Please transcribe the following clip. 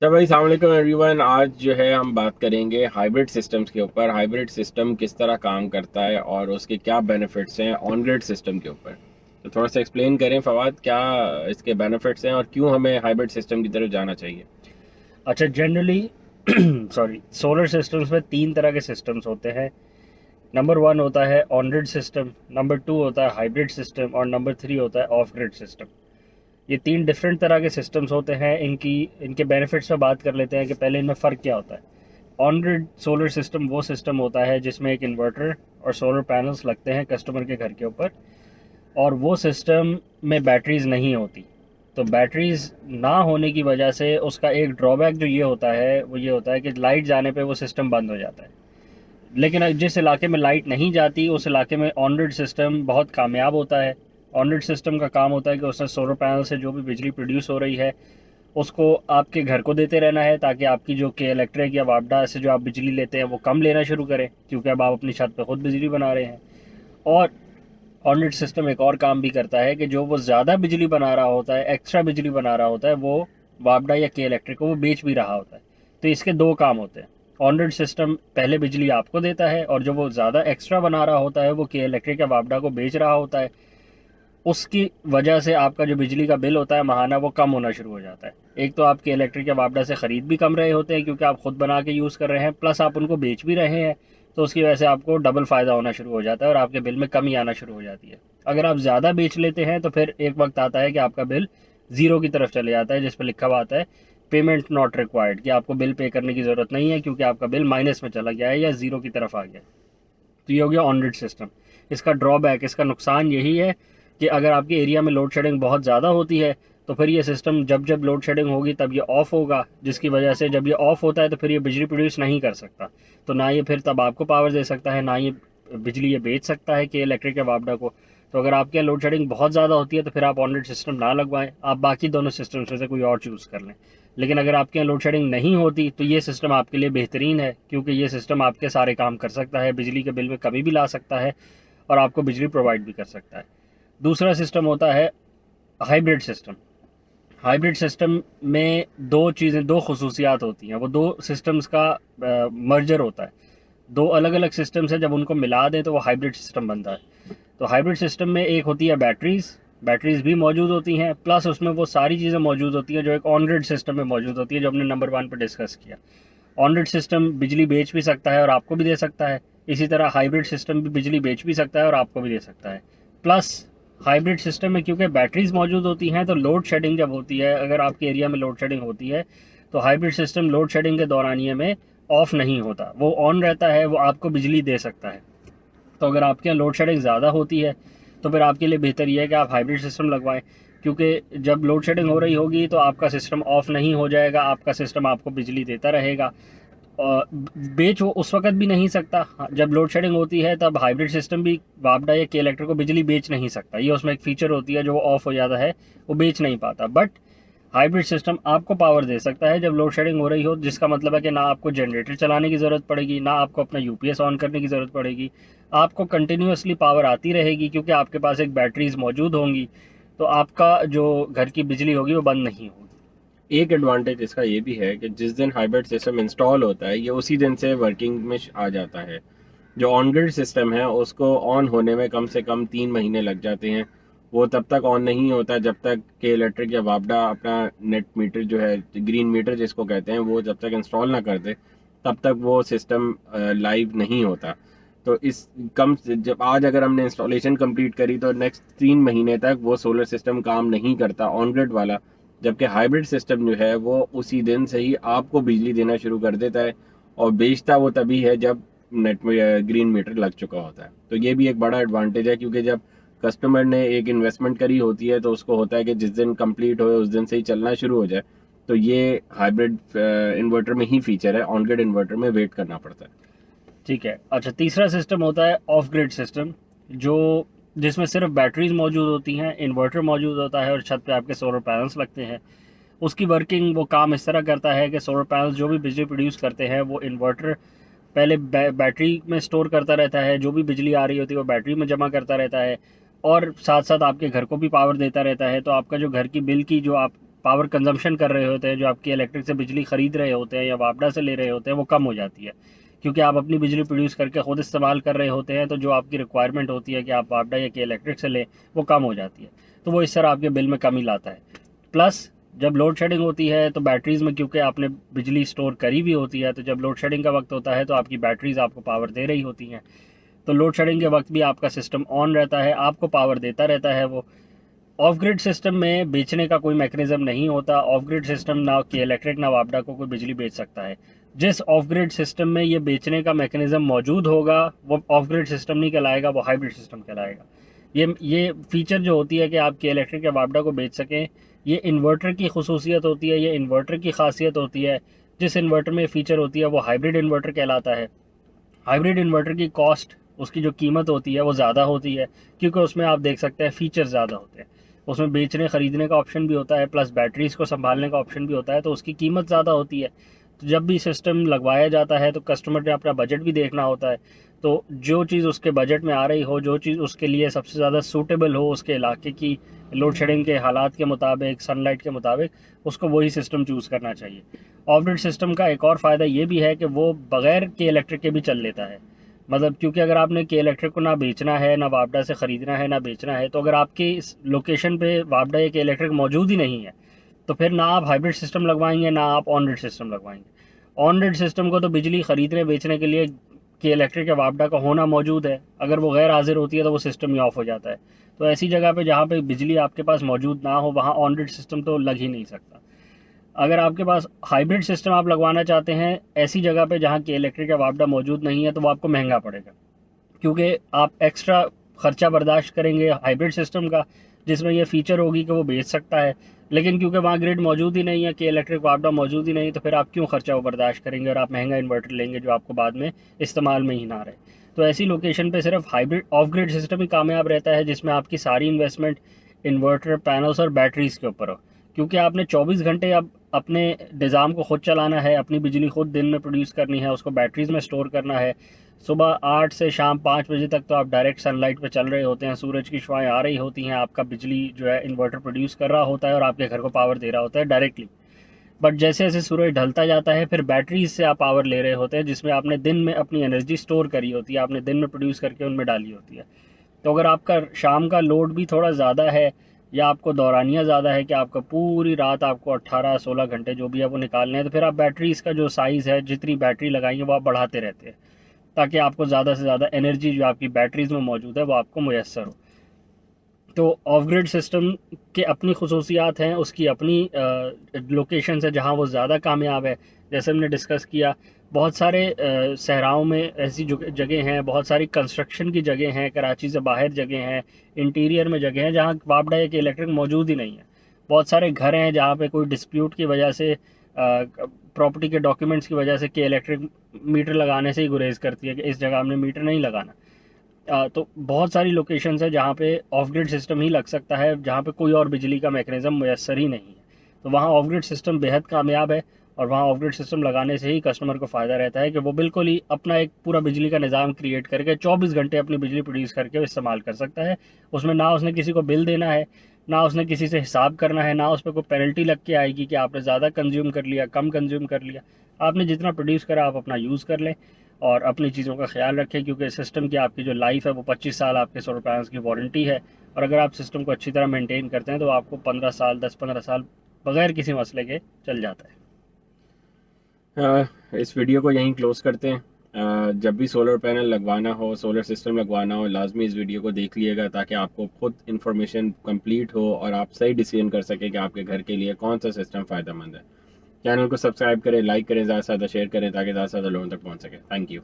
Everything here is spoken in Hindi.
तो भाई अस्सलाम वालेकुम एवरीवन। आज जो है हम बात करेंगे हाइब्रिड सिस्टम्स के ऊपर। हाइब्रिड सिस्टम किस तरह काम करता है और उसके क्या बेनिफिट्स हैं ऑन ग्रिड सिस्टम के ऊपर। तो थोड़ा सा एक्सप्लेन करें फवाद, क्या इसके बेनिफिट्स हैं और क्यों हमें हाइब्रिड सिस्टम की तरफ जाना चाहिए। अच्छा, जनरली सॉरी, सोलर सिस्टम्स में तीन तरह के सिस्टम्स होते हैं। नंबर वन होता है on grid system, number two होता है हाइब्रिड सिस्टम और नंबर थ्री होता है ऑफ ग्रिड सिस्टम। ये तीन डिफरेंट तरह के सिस्टम्स होते हैं। इनके बेनिफिट्स पे बात कर लेते हैं कि पहले इनमें फ़र्क क्या होता है। ऑन ग्रिड सोलर सिस्टम वो सिस्टम होता है जिसमें एक इन्वर्टर और सोलर पैनल्स लगते हैं कस्टमर के घर के ऊपर, और वो सिस्टम में बैटरीज नहीं होती। तो बैटरीज ना होने की वजह से उसका एक ड्रॉबैक जो ये होता है वो ये होता है कि लाइट जाने पे वो सिस्टम बंद हो जाता है। लेकिन जिस इलाके में लाइट नहीं जाती उस इलाके में ऑन ग्रिड सिस्टम बहुत कामयाब होता है। ऑन ग्रिड सिस्टम का काम होता है कि उसने सोलर पैनल से जो भी बिजली प्रोड्यूस हो रही है उसको आपके घर को देते रहना है, ताकि आपकी जो के इलेक्ट्रिक या वापडा से जो आप बिजली लेते हैं वो कम लेना शुरू करें, क्योंकि अब आप अपनी छत पर खुद बिजली बना रहे हैं। और ऑनग्रिड सिस्टम एक और काम भी करता है कि जो वो ज़्यादा बिजली बना रहा होता है, एक्स्ट्रा बिजली बना रहा होता है, वो वापडा या के इलेक्ट्रिक को वो बेच भी रहा होता है। तो इसके दो काम होते हैं। ऑनग्रिड सिस्टम पहले बिजली आपको देता है, और जो वो ज़्यादा एक्स्ट्रा बना रहा होता है वो के इलेक्ट्रिक या वापडा को बेच रहा होता है। उसकी वजह से आपका जो बिजली का बिल होता है महाना, वो कम होना शुरू हो जाता है। एक तो आपके इलेक्ट्रिक या वापडा से ख़रीद भी कम रहे होते हैं क्योंकि आप खुद बना के यूज़ कर रहे हैं, प्लस आप उनको बेच भी रहे हैं। तो उसकी वजह से आपको डबल फ़ायदा होना शुरू हो जाता है और आपके बिल में कमी आना शुरू हो जाती है। अगर आप ज़्यादा बेच लेते हैं तो फिर एक वक्त आता है कि आपका बिल ज़ीरो की तरफ चले जाता है, जिस पर लिखा हुआ आता है पेमेंट नॉट रिक्वायर्ड, कि आपको बिल पे करने की ज़रूरत नहीं है क्योंकि आपका बिल माइनस में चला गया है या ज़ीरो की तरफ आ गया है। तो ये हो गया ऑन ग्रिड सिस्टम। इसका ड्रॉबैक, इसका नुकसान यही है कि अगर आपके एरिया में लोड शेडिंग बहुत ज़्यादा होती है तो फिर ये सिस्टम जब जब लोड शेडिंग होगी तब ये ऑफ़ होगा, जिसकी वजह से जब ये ऑफ़ होता है तो फिर ये बिजली प्रोड्यूस नहीं कर सकता। तो ना ये फिर तब आपको पावर दे सकता है, ना ये बिजली ये बेच सकता है कि इलेक्ट्रिक या वापडा को। तो अगर आपके यहाँ लोड शेडिंग बहुत ज़्यादा होती है तो फिर आप ऑन ग्रिड सिस्टम ना लगवाएं, आप बाकी दोनों सिस्टम्स में से कोई और चूज़ कर लें। लेकिन अगर आपके यहाँ लोड शेडिंग नहीं होती तो ये सिस्टम आपके लिए बेहतरीन है, क्योंकि ये सिस्टम आपके सारे काम कर सकता है, बिजली के बिल में कमी भी ला सकता है और आपको बिजली प्रोवाइड भी कर सकता है। दूसरा सिस्टम होता है हाइब्रिड सिस्टम। हाइब्रिड सिस्टम में दो चीज़ें, दो खसूसियात होती हैं, वो दो सिस्टम्स का मर्जर होता है। दो अलग अलग सिस्टम्स हैं, जब उनको मिला दें तो वो हाइब्रिड सिस्टम बनता है। तो हाइब्रिड सिस्टम में एक होती है बैटरीज, बैटरीज भी मौजूद होती हैं, प्लस उसमें वो सारी चीज़ें मौजूद होती हैं जो एक ऑन ग्रिड सिस्टम में मौजूद होती है, जो हमने नंबर वन पर डिस्कस किया। ऑन ग्रिड सिस्टम बिजली बेच भी सकता है और आपको भी दे सकता है। इसी तरह हाइब्रिड सिस्टम भी बिजली बेच भी सकता है और आपको भी दे सकता है। प्लस हाइब्रिड सिस्टम में क्योंकि बैटरीज मौजूद होती हैं तो लोड शेडिंग जब होती है, अगर आपके एरिया में लोड शेडिंग होती है तो हाइब्रिड सिस्टम लोड शेडिंग के दौरानिए में ऑफ नहीं होता, वो ऑन रहता है, वो आपको बिजली दे सकता है। तो अगर आपके यहाँ लोड शेडिंग ज़्यादा होती है तो फिर आपके लिए बेहतर ये है कि आप हाइब्रिड सिस्टम लगवाएं, क्योंकि जब लोड शेडिंग हो रही होगी तो आपका सिस्टम ऑफ नहीं हो जाएगा, आपका सिस्टम आपको बिजली देता रहेगा। बेच वो उस वक्त भी नहीं सकता, जब लोड शेडिंग होती है तब हाइब्रिड सिस्टम भी वापडा या के इलेक्ट्रिक को बिजली बेच नहीं सकता। ये उसमें एक फीचर होती है, जो वो ऑफ हो जाता है वो बेच नहीं पाता। बट हाइब्रिड सिस्टम आपको पावर दे सकता है जब लोड शेडिंग हो रही हो, जिसका मतलब है कि ना आपको जनरेटर चलाने की ज़रूरत पड़ेगी, ना आपको अपना यूपीएस ऑन करने की ज़रूरत पड़ेगी। आपको कंटिन्यूसली पावर आती रहेगी क्योंकि आपके पास एक बैटरीज मौजूद होंगी। तो आपका जो घर की बिजली होगी वो बंद नहीं होगी। एक एडवांटेज इसका ये भी है कि जिस दिन हाइब्रिड सिस्टम इंस्टॉल होता है ये उसी दिन से वर्किंग में आ जाता है। जो ऑन ग्रिड सिस्टम है उसको ऑन होने में कम से कम 3 महीने लग जाते हैं। वो तब तक ऑन नहीं होता जब तक के इलेक्ट्रिक या वापडा अपना नेट मीटर जो है, ग्रीन मीटर जिसको कहते हैं, वो जब तक इंस्टॉल ना कर दे तब तक वो सिस्टम लाइव नहीं होता। तो इस कम जब आज अगर हमने इंस्टॉलेशन कंप्लीट करी तो नेक्स्ट 3 महीने तक वो सोलर सिस्टम काम नहीं करता ऑन ग्रिड वाला। जबकि हाइब्रिड सिस्टम जो है वो उसी दिन से ही आपको बिजली देना शुरू कर देता है, और बेचता वो तभी है जब नेट में ग्रीन मीटर लग चुका होता है। तो ये भी एक बड़ा एडवांटेज है, क्योंकि जब कस्टमर ने एक इन्वेस्टमेंट करी होती है तो उसको होता है कि जिस दिन कंप्लीट हो उस दिन से ही चलना शुरू हो जाए। तो ये हाइब्रिड इन्वर्टर में ही फीचर है, ऑन ग्रिड इन्वर्टर में वेट करना पड़ता है। ठीक है। अच्छा, तीसरा सिस्टम होता है ऑफ ग्रिड सिस्टम, जो जिसमें सिर्फ बैटरीज मौजूद होती हैं, इन्वर्टर मौजूद होता है और छत पे आपके सोलर पैनल्स लगते हैं। उसकी वर्किंग, वो काम इस तरह करता है कि सोलर पैनल्स जो भी बिजली प्रोड्यूस करते हैं वो इन्वर्टर पहले बैटरी में स्टोर करता रहता है, जो भी बिजली आ रही होती है वो बैटरी में जमा करता रहता है, और साथ साथ आपके घर को भी पावर देता रहता है। तो आपका जो घर की बिल की जो आप पावर कंजम्पशन कर रहे होते हैं, जो आपकी इलेक्ट्रिक से बिजली खरीद रहे होते हैं या वापडा से ले रहे होते हैं, वो कम हो जाती है, क्योंकि आप अपनी बिजली प्रोड्यूस करके ख़ुद इस्तेमाल कर रहे होते हैं। तो जो आपकी रिक्वायरमेंट होती है कि आप वापडा या के इलेक्ट्रिक से लें, वो कम हो जाती है। तो वो इस तरह आपके बिल में कमी लाता है। प्लस जब लोड शेडिंग होती है तो बैटरीज़ में, क्योंकि आपने बिजली स्टोर करी हुई होती है, तो जब लोड शेडिंग का वक्त होता है तो आपकी बैटरीज़ आपको पावर दे रही होती हैं। तो लोड शेडिंग के वक्त भी आपका सिस्टम ऑन रहता है, आपको पावर देता रहता है वो। ऑफ ग्रिड सिस्टम में बेचने का कोई मैकेनिज्म नहीं होता। ऑफ ग्रिड सिस्टम ना के इलेक्ट्रिक ना वापडा को कोई बिजली बेच सकता है। जिस ऑफ ग्रिड सिस्टम में ये बेचने का मैकेनिज्म मौजूद होगा वो ऑफ ग्रिड सिस्टम नहीं कहलाएगा, वो हाइब्रिड सिस्टम कहलाएगा। ये फीचर जो होती है कि आप के इलेक्ट्रिक या वापडा को बेच सकें, ये इन्वर्टर की खसूसियत होती है, ये इन्वर्टर की खासियत होती है। जिस इन्वर्टर में फीचर होती है वो हाइब्रिड इन्वर्टर कहलाता है। हाइब्रिड इन्वर्टर की कॉस्ट, उसकी जो कीमत होती है वो ज़्यादा होती है, क्योंकि उसमें आप देख सकते हैं फ़ीचर ज़्यादा होते हैं। उसमें बेचने ख़रीदने का ऑप्शन भी होता है, प्लस बैटरीज़ को संभालने का ऑप्शन भी होता है, तो उसकी कीमत ज़्यादा होती है। तो जब भी सिस्टम लगवाया जाता है तो कस्टमर ने अपना बजट भी देखना होता है। तो जो चीज़ उसके बजट में आ रही हो, जो चीज़ उसके लिए सबसे ज़्यादा सूटेबल हो, उसके इलाके की लोड शेडिंग के हालात के मुताबिक, सनलाइट के मुताबिक, उसको वही सिस्टम चूज़ करना चाहिए। ऑफ ग्रिड सिस्टम का एक और फ़ायदा ये भी है कि वो बग़ैर के इलेक्ट्रिक के भी चल लेता है। मतलब क्योंकि अगर आपने के इलेक्ट्रिक को ना बेचना है, ना वापडा से ख़रीदना है, ना बेचना है, तो अगर आपकी इस लोकेशन पे वापडा या के इलेक्ट्रिक मौजूद ही नहीं है, तो फिर ना आप हाइब्रिड सिस्टम लगवाएंगे, ना आप ऑन ग्रिड सिस्टम लगवाएंगे। ऑन ग्रिड सिस्टम को तो बिजली ख़रीदने बेचने के लिए के इलेक्ट्रिक या वापडा का होना मौजूद है। अगर वो गैर हाजिर होती है तो वो सिस्टम ही ऑफ हो जाता है। तो ऐसी जगह पे जहाँ पे बिजली आपके पास मौजूद ना हो, वहाँ ऑन ग्रिड सिस्टम तो लग ही नहीं सकता। अगर आपके पास हाइब्रिड सिस्टम आप लगवाना चाहते हैं ऐसी जगह पे जहाँ के इलेक्ट्रिक या वापडा मौजूद नहीं है, तो वो आपको महंगा पड़ेगा, क्योंकि आप एक्स्ट्रा ख़र्चा बर्दाश्त करेंगे हाइब्रिड सिस्टम का, जिसमें ये फ़ीचर होगी कि वो बेच सकता है, लेकिन क्योंकि वहाँ ग्रिड मौजूद ही नहीं है, कि इलेक्ट्रिक वापडा मौजूद ही नहीं, तो फिर आप क्यों ख़र्चा वो बर्दाश्त करेंगे और आप महंगा इन्वर्टर लेंगे जो आपको बाद में इस्तेमाल में ही ना रहे। तो ऐसी लोकेशन पे सिर्फ हाइब्रिड ऑफ ग्रिड सिस्टम ही कामयाब रहता है, जिसमें आपकी सारी इन्वेस्टमेंट इन्वर्टर, पैनल्स और बैटरीज़ के ऊपर हो, क्योंकि आपने 24 घंटे अब अपने निज़ाम को ख़ुद चलाना है, अपनी बिजली खुद दिन में प्रोड्यूस करनी है, उसको बैटरीज़ में स्टोर करना है। सुबह 8 से शाम 5 बजे तक तो आप डायरेक्ट सनलाइट पे चल रहे होते हैं, सूरज की शुआएं आ रही होती हैं, आपका बिजली जो है इन्वर्टर प्रोड्यूस कर रहा होता है और आपके घर को पावर दे रहा होता है डायरेक्टली। बट जैसे जैसे सूरज ढलता जाता है, फिर बैटरीज से आप पावर ले रहे होते हैं, जिसमें आपने दिन में अपनी एनर्जी स्टोर करी होती है, आपने दिन में प्रोड्यूस करके उनमें डाली होती है। तो अगर आपका शाम का लोड भी थोड़ा ज़्यादा है, या आपको दौरानिया ज़्यादा है कि आपका पूरी रात आपको 18-16 घंटे जो भी है वो निकालने हैं, तो फिर आप बैटरीज़ का जो साइज़ है, जितनी बैटरी लगाएंगे वो आप बढ़ाते रहते हैं, ताकि आपको ज़्यादा से ज़्यादा एनर्जी जो आपकी बैटरीज़ में मौजूद है वो आपको मुयस्सर हो। तो ऑफ ग्रिड सिस्टम के अपनी खसूसियात हैं, उसकी अपनी लोकेशन है जहाँ वो ज़्यादा कामयाब है। जैसे हमने डिस्कस किया, बहुत सारे सहराओं में ऐसी जगह हैं, बहुत सारी कंस्ट्रक्शन की जगह हैं, कराची से बाहर जगह हैं, इंटीरियर में जगह हैं जहाँ वापडा या के इलेक्ट्रिक मौजूद ही नहीं है। बहुत सारे घर हैं जहाँ पे कोई डिस्प्यूट की वजह से, प्रॉपर्टी के डॉक्यूमेंट्स की वजह से के इलेक्ट्रिक मीटर लगाने से ही गुरेज करती है कि इस जगह हमने मीटर नहीं लगाना। तो बहुत सारी लोकेशंस है जहाँ पे ऑफ ग्रिड सिस्टम ही लग सकता है, जहाँ पे कोई और बिजली का मैकेनिज्म मुयस्सर ही नहीं है। तो वहाँ ऑफ ग्रिड सिस्टम बेहद कामयाब है, और वहाँ ऑफ ग्रिड सिस्टम लगाने से ही कस्टमर को फ़ायदा रहता है कि वो बिल्कुल ही अपना एक पूरा बिजली का निज़ाम क्रिएट करके 24 घंटे अपनी बिजली प्रोड्यूस करके इस्तेमाल कर सकता है। उसमें ना उसने किसी को बिल देना है, ना उसने किसी से हिसाब करना है, ना उस पर कोई पेनल्टी लग के आएगी कि आपने ज़्यादा कंज्यूम कर लिया, कम कंज्यूम कर लिया। आपने जितना प्रोड्यूस करा आप अपना यूज़ कर लें और अपनी चीज़ों का ख्याल रखें, क्योंकि सिस्टम की आपकी जो लाइफ है वो 25 साल आपके सोलर पैनल्स की वारंटी है, और अगर आप सिस्टम को अच्छी तरह मेंटेन करते हैं तो आपको 15 साल, 10-15 साल बगैर किसी मसले के चल जाता है। इस वीडियो को यहीं क्लोज करते हैं। जब भी सोलर पैनल लगवाना हो, सोलर सिस्टम लगवाना हो, लाजमी इस वीडियो को देख लिएगा, ताकि आपको खुद इन्फॉर्मेशन कंप्लीट हो और आप सही डिसीजन कर सकें कि आपके घर के लिए कौन सा सिस्टम फ़ायदेमंद है। चैनल को सब्सक्राइब करें, लाइक करें, ज़्यादा से ज़्यादा शेयर करें, ताकि ज़्यादा से ज़्यादा लोगों तक पहुँच सके। Thank you.